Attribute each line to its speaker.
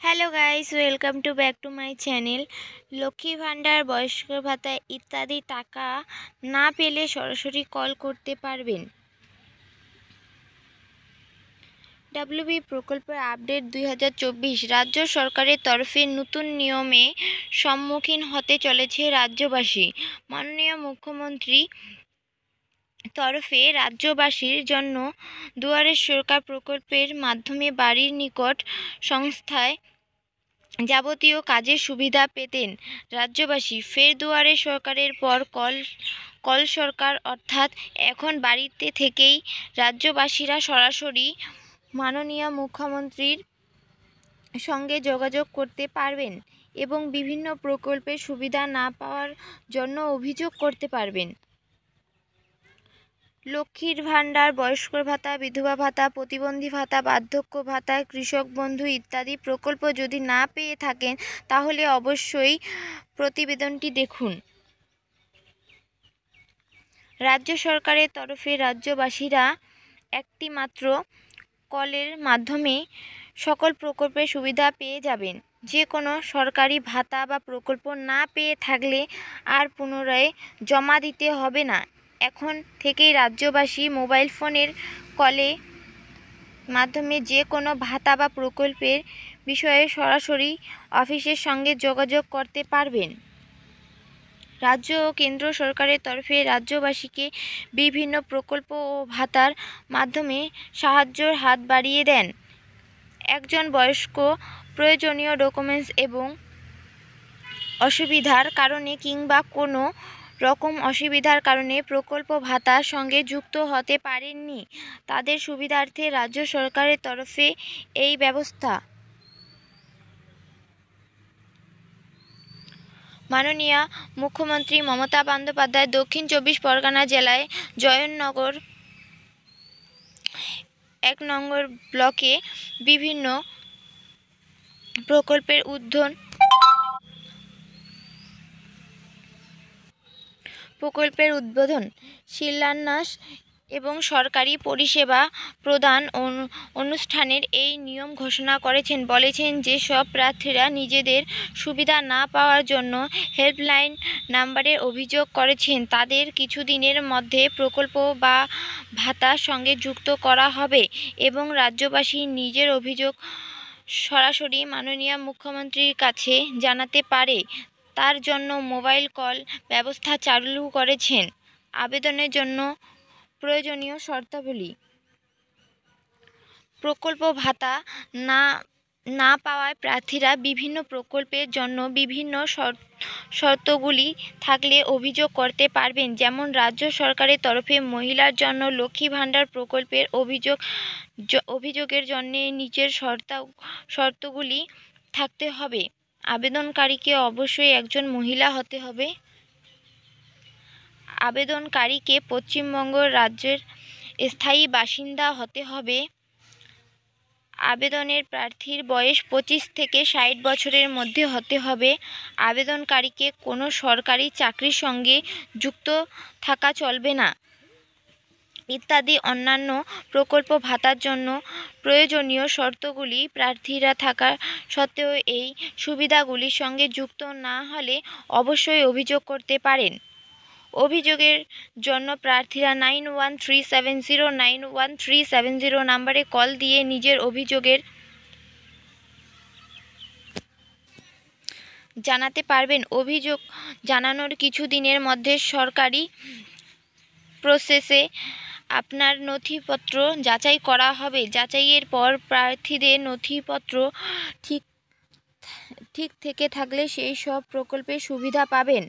Speaker 1: Hello guys, welcome to back to my channel. Lakshmi Bhandar, বয়স্ক ভাতা ইত্যাদি টাকা না পেলে সরাসরি কল করতে পারবেন। ডাব্লিউবি প্রকল্পের আপডেট 2024। রাজ্য সরকারের তরফে নতুন নিয়মে সম্মুখীন হতে চলেছে রাজ্যবাসী। মাননীয় মুখ্যমন্ত্রী তরফে রাজ্যবাসীর জন্য দুয়ারে সরকার প্রকল্পের মাধ্যমে বাড়ির নিকট সংস্থায় যাবতীয় কাজের সুবিধা পেতেন রাজ্যবাসী। ফের দুয়ারে সরকারের পর কল সরকার, অর্থাৎ এখন বাড়িতে থেকেই রাজ্যবাসীরা সরাসরি মাননীয় মুখ্যমন্ত্রীর সঙ্গে যোগাযোগ করতে পারবেন এবং বিভিন্ন প্রকল্পের সুবিধা না পাওয়ার জন্য অভিযোগ করতে পারবেন। লক্ষ্মীর ভাণ্ডার, বয়স্ক ভাতা, বিধবা ভাতা, প্রতিবন্ধী ভাতা, বার্ধক্য ভাতা, কৃষক বন্ধু ইত্যাদি প্রকল্প যদি না পেয়ে থাকেন তাহলে অবশ্যই প্রতিবেদনটি দেখুন। রাজ্য সরকারের তরফে রাজ্যবাসীরা একটি মাত্র কলের মাধ্যমে সকল প্রকল্পের সুবিধা পেয়ে যাবেন। যে কোনো সরকারি ভাতা বা প্রকল্প না পেয়ে থাকলে আর পুনরায় জমা দিতে হবে না। এখন থেকেই রাজ্যবাসী মোবাইল ফোনের কলের মাধ্যমে যে কোনো ভাতা বা প্রকল্পের বিষয়ে সরাসরি অফিসের সঙ্গে যোগাযোগ করতে পারবেন। রাজ্য ও কেন্দ্র সরকারের তরফে রাজ্যবাসীকে বিভিন্ন প্রকল্প ও ভাতার মাধ্যমে সাহায্যের হাত বাড়িয়ে দেন। একজন বয়স্ক প্রয়োজনীয় ডকুমেন্টস এবং অসুবিধার কারণে কিংবা কোনো রকম অসুবিধার কারণে প্রকল্প ভাতার সঙ্গে যুক্ত হতে পারেননি, তাদের সুবিধার্থে রাজ্য সরকারের তরফে এই ব্যবস্থা। মাননীয় মুখ্যমন্ত্রী মমতা বন্দ্যোপাধ্যায় দক্ষিণ 24 পরগনা জেলায় জয়নগর 1 নম্বর ব্লকে বিভিন্ন প্রকল্পের উদ্বোধন, শিলান্যাস এবং সরকারি পরিষেবা প্রদান অনুষ্ঠানের এই নিয়ম ঘোষণা করেছেন। বলেছেন যে সব প্রার্থীরা নিজেদের সুবিধা না পাওয়ার জন্য হেল্পলাইন নাম্বারে অভিযোগ করেছেন তাদের কিছুদিনের মধ্যে প্রকল্প বা ভাতার সঙ্গে যুক্ত করা হবে এবং রাজ্যবাসী নিজের অভিযোগ সরাসরি মাননীয় মুখ্যমন্ত্রীর কাছে জানাতে পারে। তার জন্য মোবাইল কল ব্যবস্থা চালু করেছেন। আবেদনের জন্য প্রয়োজনীয় শর্তাবলী: প্রকল্প ভাতা না পাওয়ায় প্রার্থীরা বিভিন্ন প্রকল্পের জন্য বিভিন্ন শর্তগুলি থাকলে অভিযোগ করতে পারবেন। যেমন রাজ্য সরকারের তরফে মহিলার জন্য লক্ষ্মী ভাণ্ডার প্রকল্পের অভিযোগের জন্য নিচের শর্তগুলি থাকতে হবে। আবেদনকারীকে অবশ্যই একজন মহিলা হতে হবে। আবেদনকারীকে পশ্চিমবঙ্গ রাজ্যের স্থায়ী বাসিন্দা হতে হবে। আবেদনের প্রার্থীর বয়স 25 থেকে 60 বছরের মধ্যে হতে হবে। আবেদনকারীকে কোনো সরকারি চাকরির সঙ্গে যুক্ত থাকা চলবে না ইত্যাদি অন্যান্য প্রকল্প ভাতার জন্য প্রয়োজনীয় শর্তগুলি প্রার্থীরা থাকা সত্ত্বেও এই সুবিধাগুলির সঙ্গে যুক্ত না হলে অবশ্যই অভিযোগ করতে পারেন। অভিযোগের জন্য প্রার্থীরা 9137091370 নম্বরে কল দিয়ে নিজের অভিযোগের জানাতে পারবেন। অভিযোগ জানানোর কিছুদিনের মধ্যে সরকারি প্রসেসে আপনার নথিপত্র যাচাই করা হবে। যাচাইয়ের পর প্রার্থীদের নথিপত্র ঠিক থেকে থাকলে সেই সব প্রকল্পের সুবিধা পাবেন।